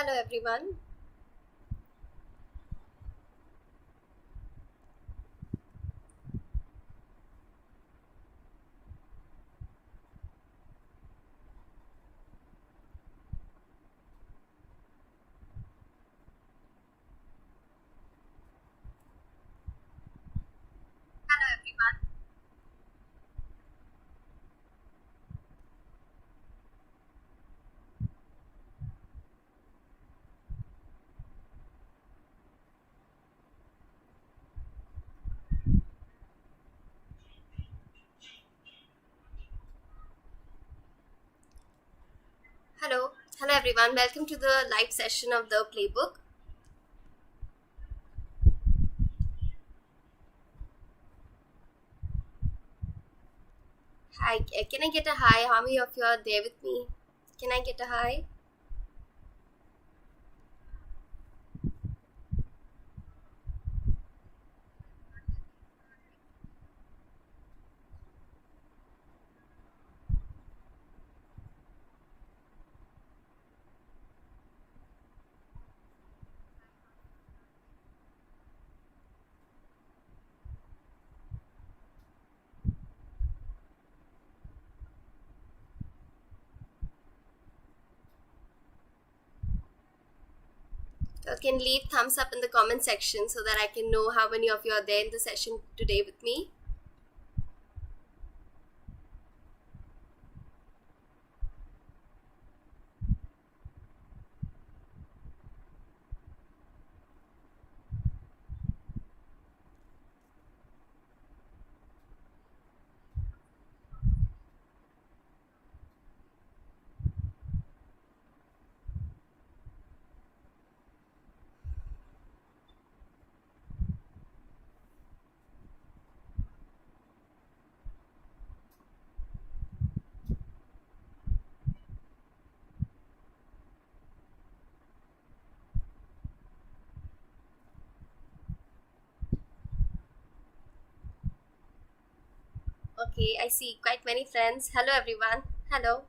Hello everyone. Hello everyone. Hello everyone. Welcome to the live session of the Playbook. Hi, can I get a hi? How many of you are there with me? Can I get a hi? You can leave thumbs up in the comment section so that I can know how many of you are there in the session today with me. Okay, I see quite many friends. Hello everyone. Hello.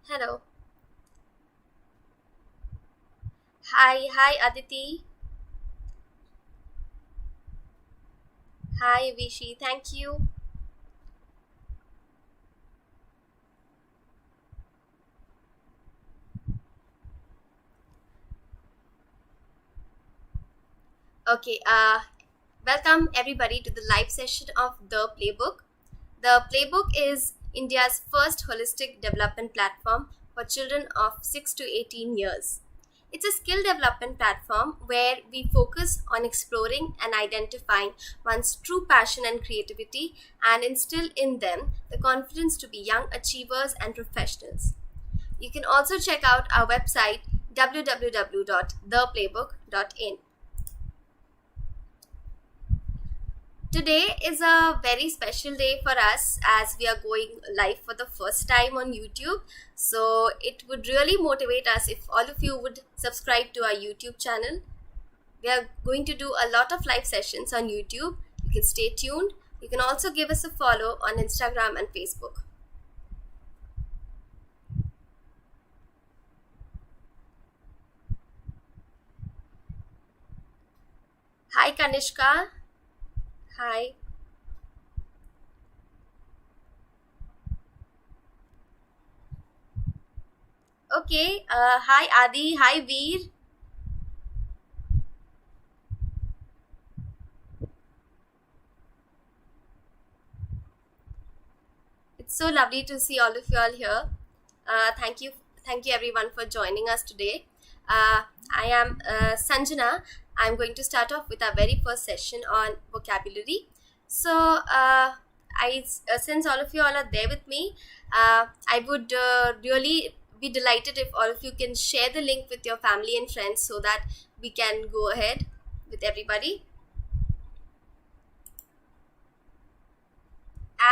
Hello. Hi Aditi. Hi Vishi. Thank you. Okay, welcome everybody to the live session of the Playbook. The Playbook is India's first holistic development platform for children of 6 to 18 years. It's a skill development platform where we focus on exploring and identifying one's true passion and creativity and instill in them the confidence to be young achievers and professionals. You can also check out our website www.theplaybook.in. Today is a very special day for us as we are going live for the first time on YouTube. So it would really motivate us if all of you would subscribe to our YouTube channel. We are going to do a lot of live sessions on YouTube. You can stay tuned. You can also give us a follow on Instagram and Facebook. Hi Kanishka. Hi. Okay. Hi Adi. Hi Veer. It's so lovely to see all of you all here. Thank you everyone for joining us today. I am Sanjana. I'm going to start off with our very first session on vocabulary. So, since all of you all are there with me, I would really be delighted if all of you can share the link with your family and friends so that we can go ahead with everybody.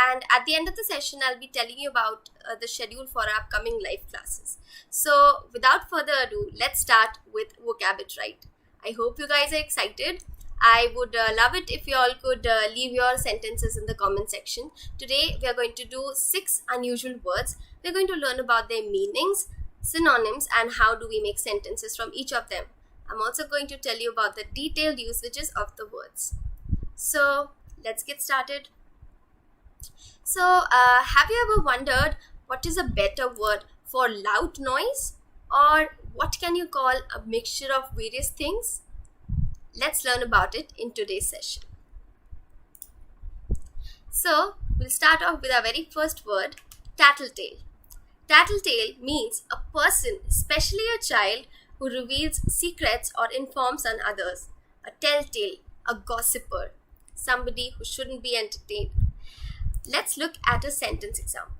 and at the end of the session I'll be telling you about the schedule for our upcoming live classes. So without further ado, let's start with vocab it right. I hope you guys are excited. I would love it if you all could leave your sentences in the comment section. Today we are going to do 6 unusual words. We're going to learn about their meanings, synonyms, and how do we make sentences from each of them. I'm also going to tell you about the detailed usages of the words. So let's get started. So have you ever wondered what is a better word for loud noise, or what can you call a mixture of various things? Let's learn about it in today's session. So we'll start off with our very first word, tattletale. Tattletale means a person, especially a child, who reveals secrets or informs on others. A telltale, a gossiper, somebody who shouldn't be entertained. Let's look at a sentence example.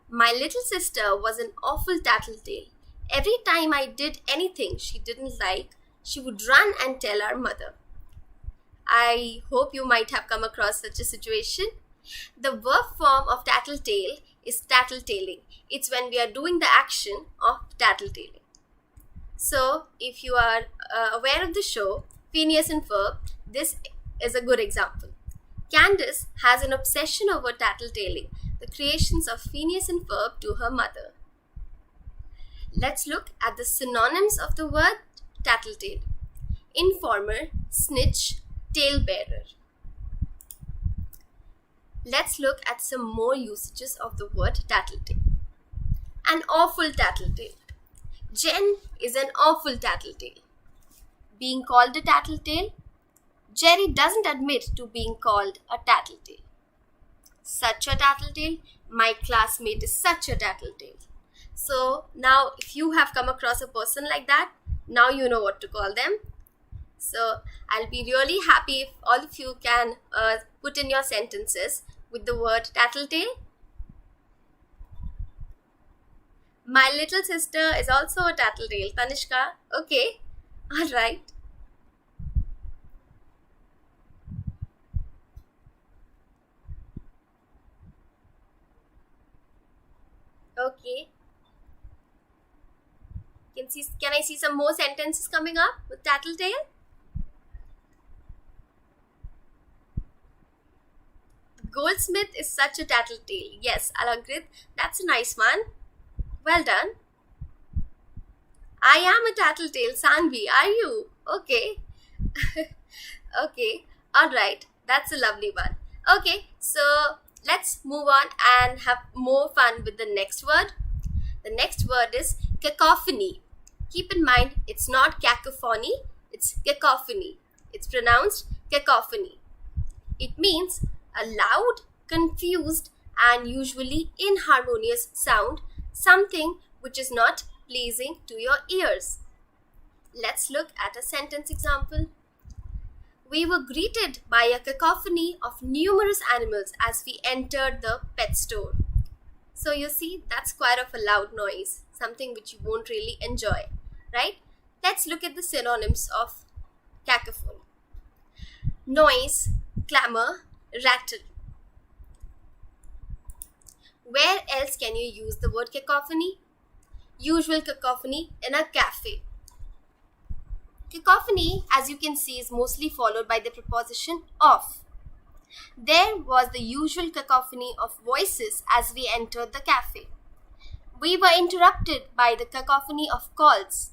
My little sister was an awful tattletale. Every time I did anything she didn't like, she would run and tell our mother. I hope you might have come across such a situation. The verb form of tattletale is tattletaling. It's when we are doing the action of tattletaling. So, if you are aware of the show, Phineas and Ferb, this is a good example. Candace has an obsession over tattletaling, the creations of Phineas and Ferb to her mother. Let's look at the synonyms of the word tattletale. Informer, snitch, talebearer. Let's look at some more usages of the word tattletale. An awful tattletale. Jen is an awful tattletale. Being called a tattletale? Jerry doesn't admit to being called a tattletale. Such a tattletale? My classmate is such a tattletale. So now if you have come across a person like that, now you know what to call them. So I'll be really happy if all of you can put in your sentences with the word tattletale. My little sister is also a tattletale. Tanishka, okay, alright. Okay. Can I see some more sentences coming up with tattletale? Goldsmith is such a tattletale. Yes, Alankrit, that's a nice one. Well done. I am a tattletale, Sanvi. Are you? Okay. Okay. Alright. That's a lovely one. Okay. So let's move on and have more fun with the next word. The next word is cacophony. Keep in mind, it's not cacophony, it's cacophony. It's pronounced cacophony. It means a loud, confused, and usually inharmonious sound, something which is not pleasing to your ears. Let's look at a sentence example. We were greeted by a cacophony of numerous animals as we entered the pet store. So you see, that's quite of a loud noise, something which you won't really enjoy, right? Let's look at the synonyms of cacophony. Noise, clamor, rattle. Where else can you use the word cacophony? Usual cacophony in a cafe. Cacophony, as you can see, is mostly followed by the preposition of. There was the usual cacophony of voices as we entered the cafe. We were interrupted by the cacophony of calls.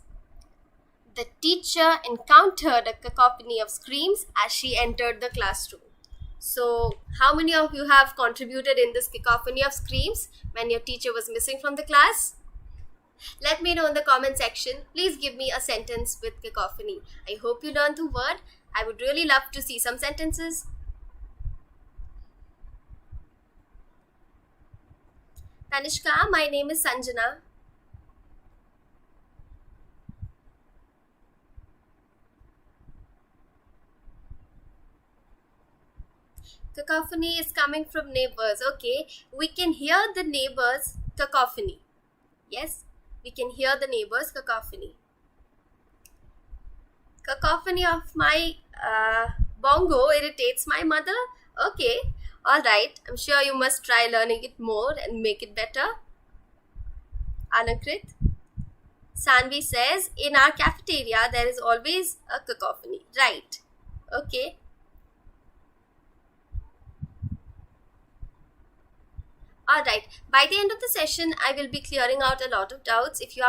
The teacher encountered a cacophony of screams as she entered the classroom. So, how many of you have contributed in this cacophony of screams when your teacher was missing from the class? Let me know in the comment section. Please give me a sentence with cacophony. I hope you learned the word. I would really love to see some sentences. Tanishka, my name is Sanjana. Cacophony is coming from neighbors. Okay, we can hear the neighbors' cacophony. Yes, we can hear the neighbors' cacophony. Cacophony of my bongo irritates my mother. Okay, Alright, I'm sure you must try learning it more and make it better. Anakrit. Sanvi says, in our cafeteria there is always a cacophony. Right. Okay. Alright, by the end of the session, I will be clearing out a lot of doubts. If you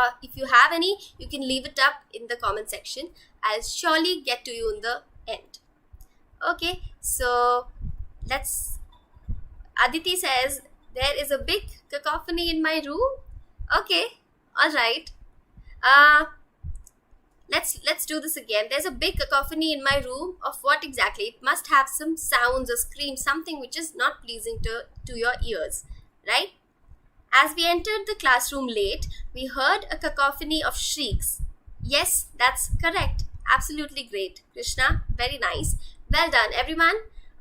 have any, you can leave it up in the comment section. I'll surely get to you in the end. Okay, so Aditi says, there is a big cacophony in my room. Okay, alright. Let's do this again. There's a big cacophony in my room of what exactly? It must have some sounds or screams, something which is not pleasing to your ears. Right? As we entered the classroom late, we heard a cacophony of shrieks. Yes, that's correct. Absolutely great. Krishna, very nice. Well done, everyone.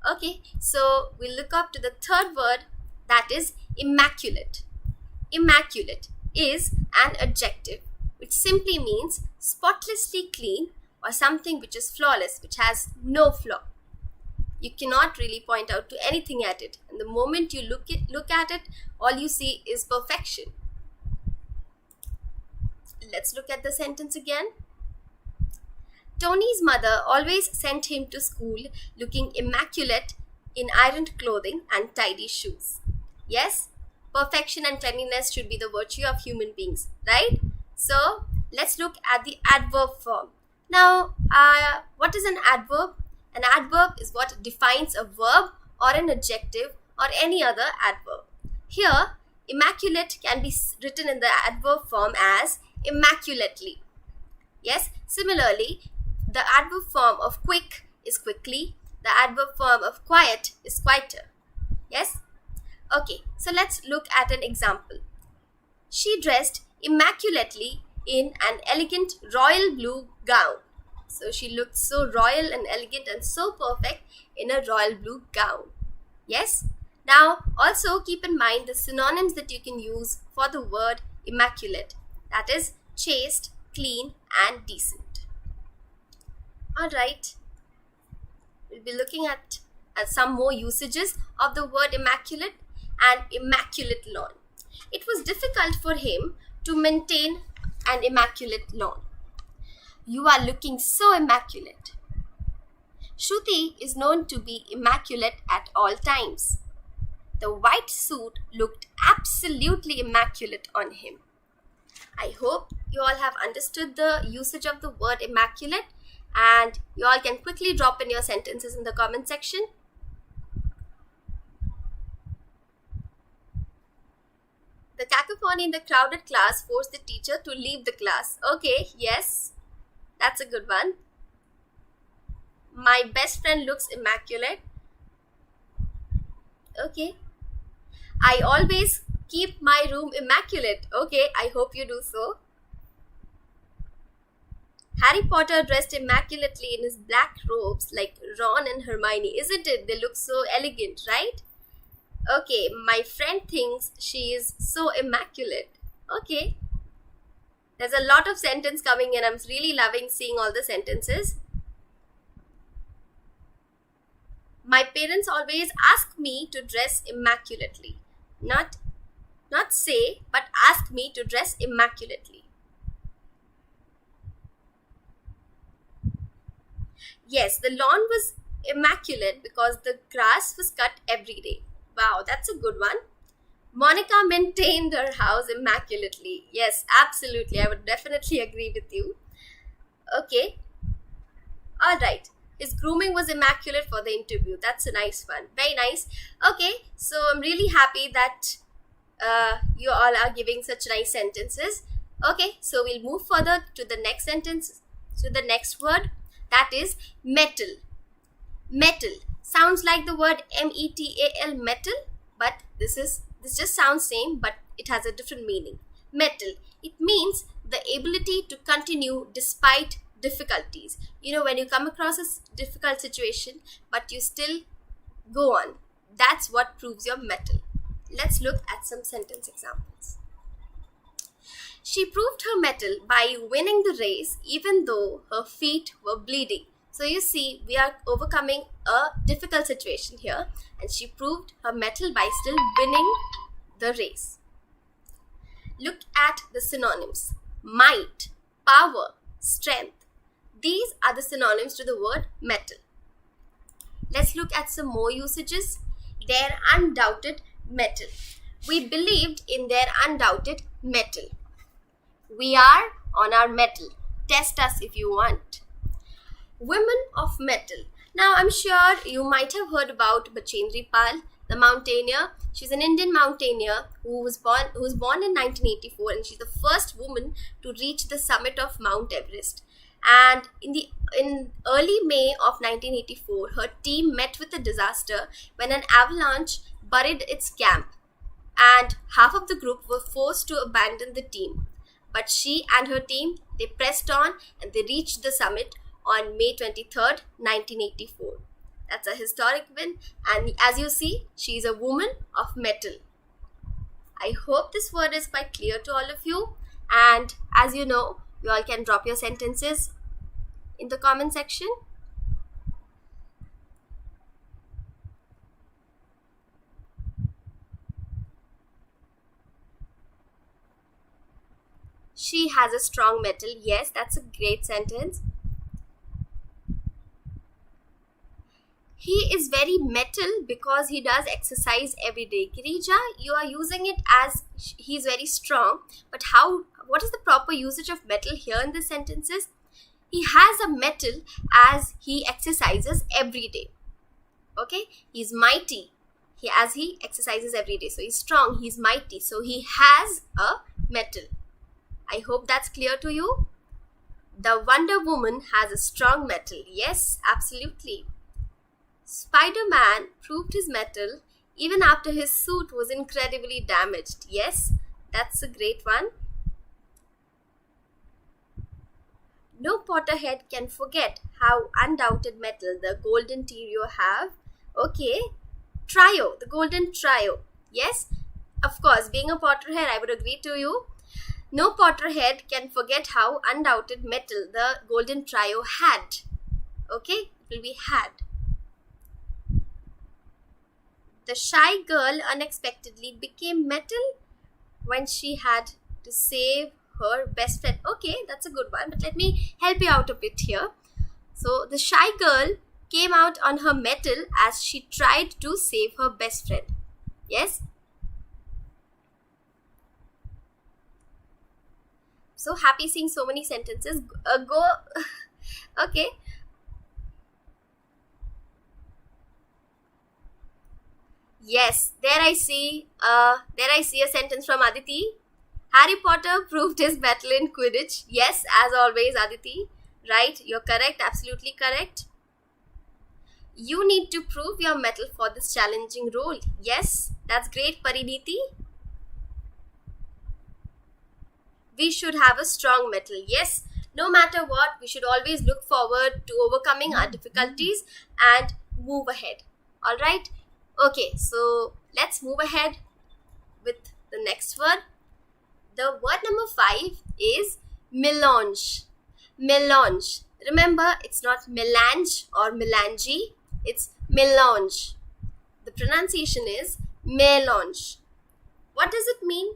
Okay, so we'll look up to the third word, that is immaculate. Immaculate is an adjective which simply means spotlessly clean or something which is flawless, which has no flaw. You cannot really point out to anything at it, and the moment you look at it, all you see is perfection. Let's look at the sentence again. Tony's mother always sent him to school looking immaculate in ironed clothing and tidy shoes. Yes, perfection and cleanliness should be the virtue of human beings, right? So let's look at the adverb form. Now, what is an adverb? An adverb is what defines a verb or an adjective or any other adverb. Here, immaculate can be written in the adverb form as immaculately. Yes, similarly, the adverb form of quick is quickly. The adverb form of quiet is quieter. Yes? Okay, so let's look at an example. She dressed immaculately in an elegant royal blue gown. So she looked so royal and elegant and so perfect in a royal blue gown. Yes? Now, also keep in mind the synonyms that you can use for the word immaculate. That is chaste, clean, and decent. Alright. We'll be looking at some more usages of the word immaculate and immaculate lawn. It was difficult for him to maintain an immaculate lawn. You are looking so immaculate. Shruti is known to be immaculate at all times. The white suit looked absolutely immaculate on him. I hope you all have understood the usage of the word immaculate, and you all can quickly drop in your sentences in the comment section. The cacophony in the crowded class forced the teacher to leave the class. Okay, yes. That's a good one. My best friend looks immaculate. Okay. I always keep my room immaculate. Okay, I hope you do so. Harry Potter dressed immaculately in his black robes like Ron and Hermione. Isn't it? They look so elegant, right? Okay, my friend thinks she is so immaculate. Okay. There's a lot of sentence coming in. I'm really loving seeing all the sentences. My parents always ask me to dress immaculately. Not say, but ask me to dress immaculately. Yes, the lawn was immaculate because the grass was cut every day. Wow, that's a good one. Monica maintained her house immaculately. Yes, absolutely. I would definitely agree with you. Okay. Alright. His grooming was immaculate for the interview. That's a nice one. Very nice. Okay. So I'm really happy that you all are giving such nice sentences. Okay. So we'll move further to the next sentence. To the next word. That is metal. Metal. Sounds like the word metal, metal. But this just sounds same, but it has a different meaning. Metal. It means the ability to continue despite difficulties. You know, when you come across a difficult situation, but you still go on. That's what proves your metal. Let's look at some sentence examples. She proved her mettle by winning the race even though her feet were bleeding. So you see, we are overcoming a difficult situation here, and she proved her mettle by still winning the race. Look at the synonyms: might, power, strength. These are the synonyms to the word mettle. Let's look at some more usages. Their undoubted mettle. We believed in their undoubted mettle. We are on our mettle. Test us if you want. Women of mettle. Now I'm sure you might have heard about Bachendri Pal, the mountaineer. She's an Indian mountaineer who was born in 1984, and she's the first woman to reach the summit of Mount Everest. And in early May of 1984, her team met with a disaster when an avalanche buried its camp, and half of the group were forced to abandon the team. But she and her team, they pressed on and they reached the summit on May 23rd, 1984. That's a historic win, and as you see, she is a woman of mettle. I hope this word is quite clear to all of you, and as you know, you all can drop your sentences in the comment section. She has a strong mettle. Yes, that's a great sentence. He is very mettle because he does exercise every day. Girija, you are using it as he is very strong, but what is the proper usage of mettle here in the sentences? He has a mettle as he exercises every day. Okay, he's mighty as he exercises every day. So he's strong, he's mighty, so he has a mettle. I hope that's clear to you. The Wonder Woman has a strong mettle. Yes, absolutely. Spider-Man proved his mettle even after his suit was incredibly damaged. Yes, that's a great one. No Potterhead can forget how undoubted mettle the golden trio have. Okay, trio, the golden trio. Yes, of course, being a Potterhead, I would agree to you. No Potterhead can forget how undoubted mettle the golden trio had. Okay, it will be had. The shy girl unexpectedly became mettle when she had to save her best friend. Okay, that's a good one, but let me help you out a bit here. So the shy girl came out on her mettle as she tried to save her best friend. Yes? So happy seeing so many sentences. Go. Okay. Yes, there I see a sentence from Aditi. Harry Potter proved his mettle in Quidditch. Yes, as always, Aditi. Right, you're correct, absolutely correct. You need to prove your mettle for this challenging role. Yes, that's great, Pariniti. We should have a strong mettle. Yes, no matter what, we should always look forward to overcoming our difficulties and move ahead. Alright? Okay, so let's move ahead with the next word. The word number 5 is melange. Melange. Remember, it's not melange or melange, it's melange. The pronunciation is melange. What does it mean?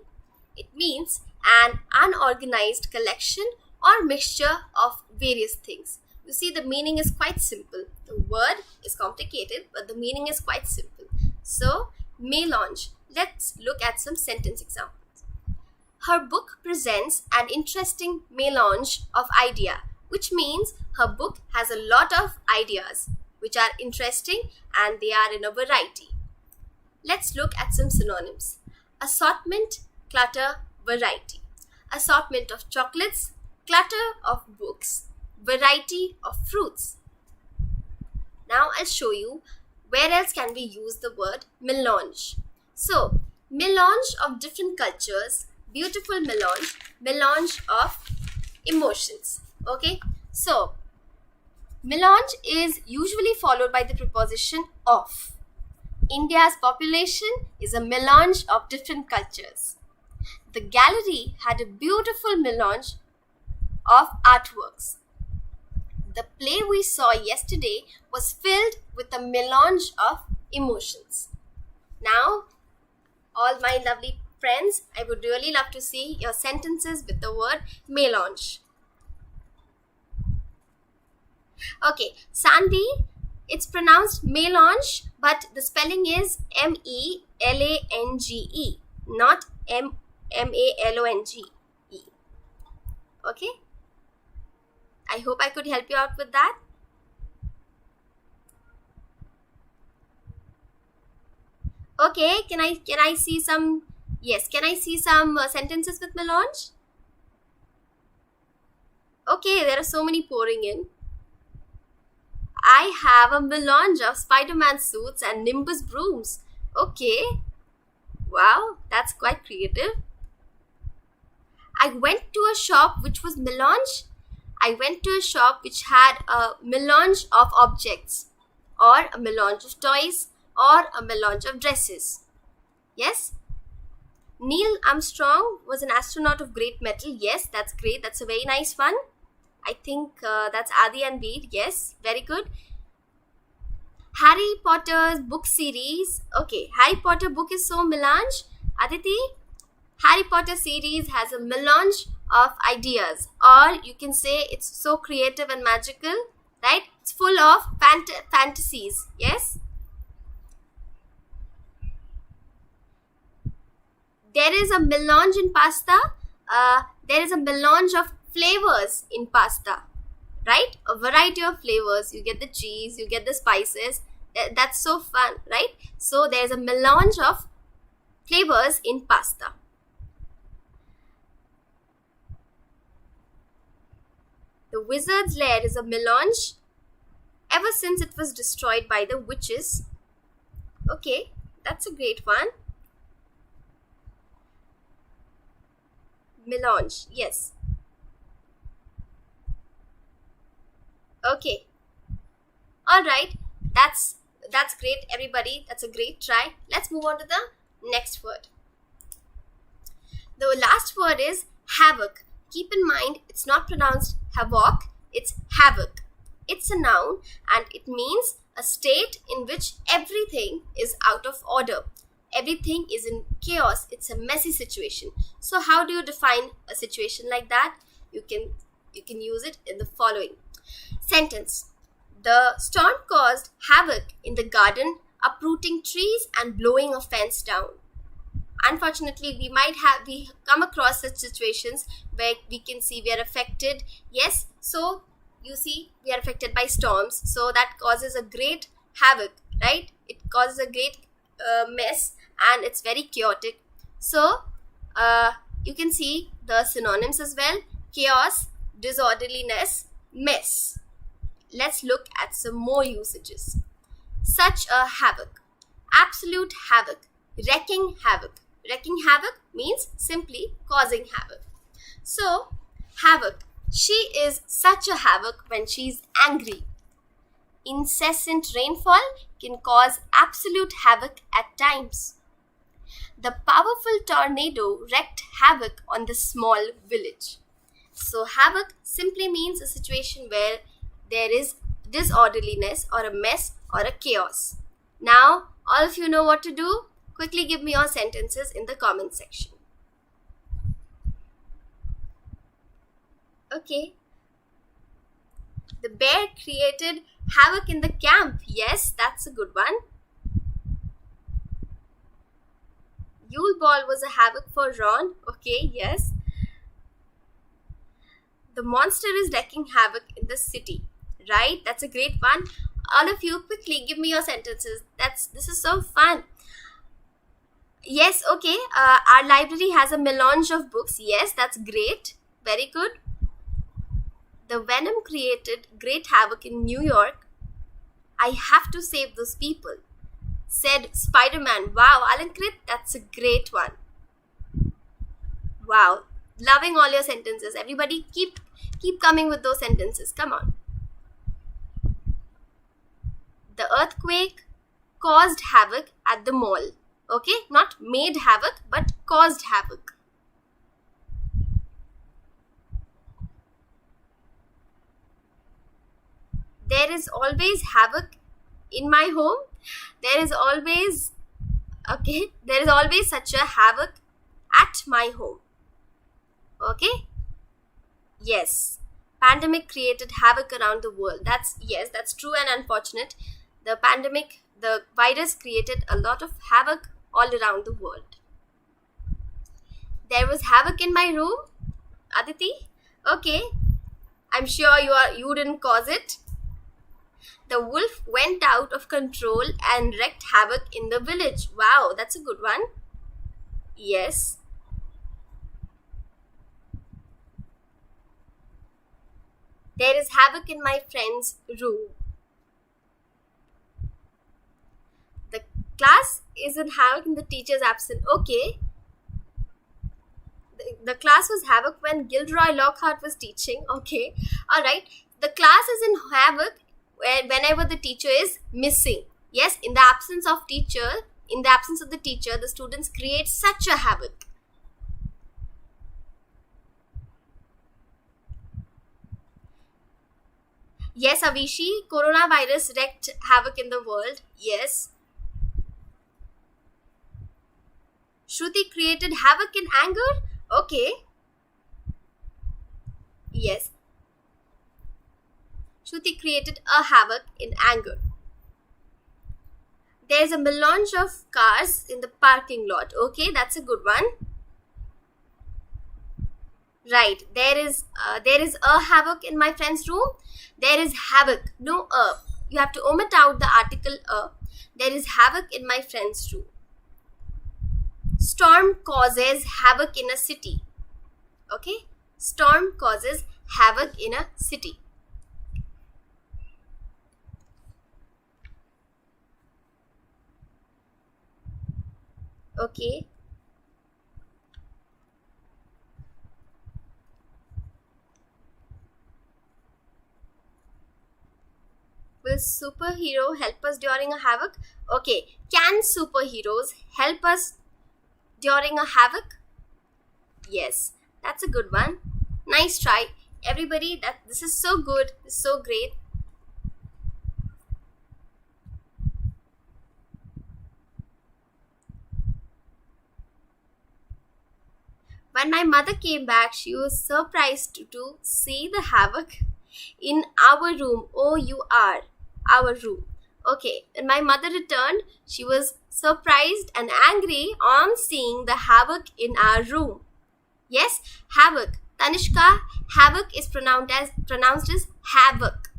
It means an unorganized collection or mixture of various things. You see, the meaning is quite simple. The word is complicated, but the meaning is quite simple. So, melange. Let's look at some sentence examples. Her book presents an interesting melange of idea, which means her book has a lot of ideas which are interesting and they are in a variety. Let's look at some synonyms. Assortment, clutter, variety. Assortment of chocolates, clutter of books, variety of fruits. Now I'll show you where else can we use the word melange. So, melange of different cultures, beautiful melange, melange of emotions. Okay, so melange is usually followed by the preposition of. India's population is a melange of different cultures. The gallery had a beautiful melange of artworks. The play we saw yesterday was filled with a melange of emotions. Now, all my lovely friends, I would really love to see your sentences with the word melange. Okay, Sandy, it's pronounced melange, but the spelling is Melange, not Malonge. Okay? I hope I could help you out with that. Okay, can I see some? Yes, can I see some sentences with melange? Okay, there are so many pouring in. I have a melange of Spider-Man suits and Nimbus brooms. Okay. Wow, that's quite creative. I went to a shop which was melange. I went to a shop which had a melange of objects, or a melange of toys, or a melange of dresses. Yes? Neil Armstrong was an astronaut of great metal. Yes, that's great. That's a very nice one. I think that's Adi and Veer. Yes, very good. Harry Potter's book series. Okay, Harry Potter book is so melange. Aditi, Harry Potter series has a melange of ideas, or you can say it's so creative and magical, right? It's full of fantasies. Yes. There is a melange in pasta. There is a melange of flavors in pasta, right? A variety of flavors. You get the cheese, you get the spices. That's so fun, right? So there's a melange of flavors in pasta. The wizard's lair is a melange ever since it was destroyed by the witches. Okay, that's a great one. Melange, yes. Okay. All right. That's great, everybody. That's a great try. Let's move on to the next word. The last word is havoc. Keep in mind, it's not pronounced havoc. It's havoc. It's a noun and it means a state in which everything is out of order. Everything is in chaos. It's a messy situation. So how do you define a situation like that? You can use it in the following sentence. The storm caused havoc in the garden, uprooting trees and blowing a fence down. Unfortunately, we come across such situations where we can see we are affected. Yes, so you see we are affected by storms. So that causes a great havoc, right? It causes a great mess and it's very chaotic. So you can see the synonyms as well: chaos, disorderliness, mess. Let's look at some more usages. Such a havoc, absolute havoc, wrecking havoc. Wrecking havoc means simply causing havoc. So, havoc. She is such a havoc when she's angry. Incessant rainfall can cause absolute havoc at times. The powerful tornado wreaked havoc on the small village. So, havoc simply means a situation where there is disorderliness or a mess or a chaos. Now, all of you know what to do. Quickly give me your sentences in the comment section. Okay. The bear created havoc in the camp. Yes, that's a good one. Yule ball was a havoc for Ron. Okay, yes. The monster is wreaking havoc in the city. Right? That's a great one. All of you, quickly give me your sentences. This is so fun. Yes, okay. Our library has a melange of books. Yes, that's great. Very good. The venom created great havoc in New York. I have to save those people, said Spider-Man. Wow, Alankrit, that's a great one. Wow. Loving all your sentences. Everybody keep coming with those sentences. Come on. The earthquake caused havoc at the mall. Okay, not made havoc, but caused havoc. There is always havoc in my home. There is always such a havoc at my home. Okay? Yes. Pandemic created havoc around the world. That's true and unfortunate. The virus created a lot of havoc all around the world. There was havoc in my room, Aditi. Okay, I'm sure you didn't cause it. The wolf went out of control and wreaked havoc in the village. Wow, that's a good one. Yes. There is havoc in my friend's room. The class is in havoc in the teacher's absence. Okay. The class was havoc when Gilderoy Lockhart was teaching. Okay. Alright. The class is in havoc whenever the teacher is missing. Yes, in the absence of the teacher, the students create such a havoc. Yes, Avishi, coronavirus wreaked havoc in the world. Yes. Shruti created havoc in anger. Okay. Yes. Shruti created a havoc in anger. There's a melange of cars in the parking lot. Okay, that's a good one. Right. There is a havoc in my friend's room. There is havoc. No you have to omit out the article a. There is havoc in my friend's room. Storm causes havoc in a city. Okay? Storm causes havoc in a city. Okay. Will superhero help us during a havoc? Okay. Can superheroes help us during a havoc? Yes, that's a good one. Nice try, everybody. This is so good. This is so great. When my mother came back, she was surprised to see the havoc in our room. Our room. Okay, when my mother returned, she was surprised and angry on seeing the havoc in our room. Yes, havoc. Tanishka, havoc is pronounced as havoc.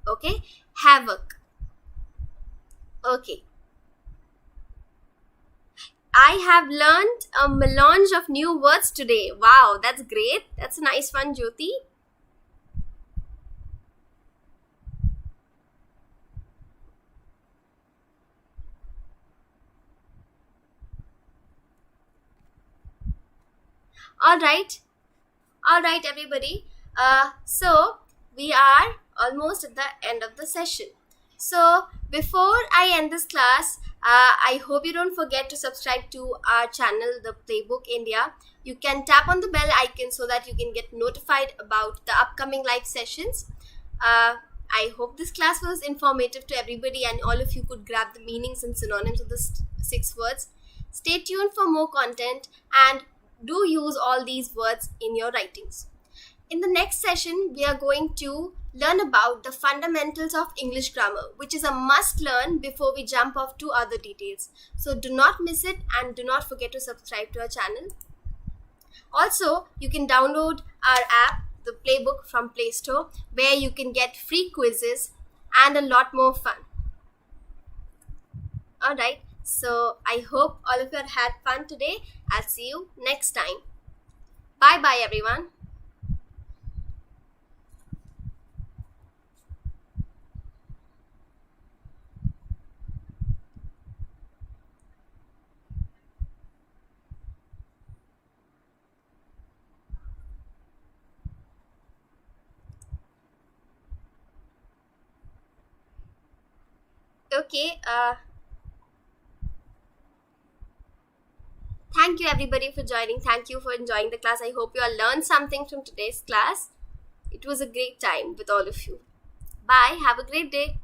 Okay, havoc. Okay. I have learned a melange of new words today. Wow, that's great. That's a nice one, Jyoti. All right, everybody. So we are almost at the end of the session. So before I end this class, I hope you don't forget to subscribe to our channel, the Playbook India. You can tap on the bell icon so that you can get notified about the upcoming live sessions. I hope this class was informative to everybody and all of you could grab the meanings and synonyms of the 6 words. Stay tuned for more content and do use all these words in your writings. In the next session, we are going to learn about the fundamentals of English grammar, which is a must learn before we jump off to other details. So do not miss it and do not forget to subscribe to our channel. Also, you can download our app, the Playbook, from Play Store, where you can get free quizzes and a lot more fun. Alright, so I hope all of you had fun today. I'll see you next time. Bye bye, everyone. Okay, thank you everybody for joining. Thank you for enjoying the class. I hope you all learned something from today's class. It was a great time with all of you. Bye. Have a great day.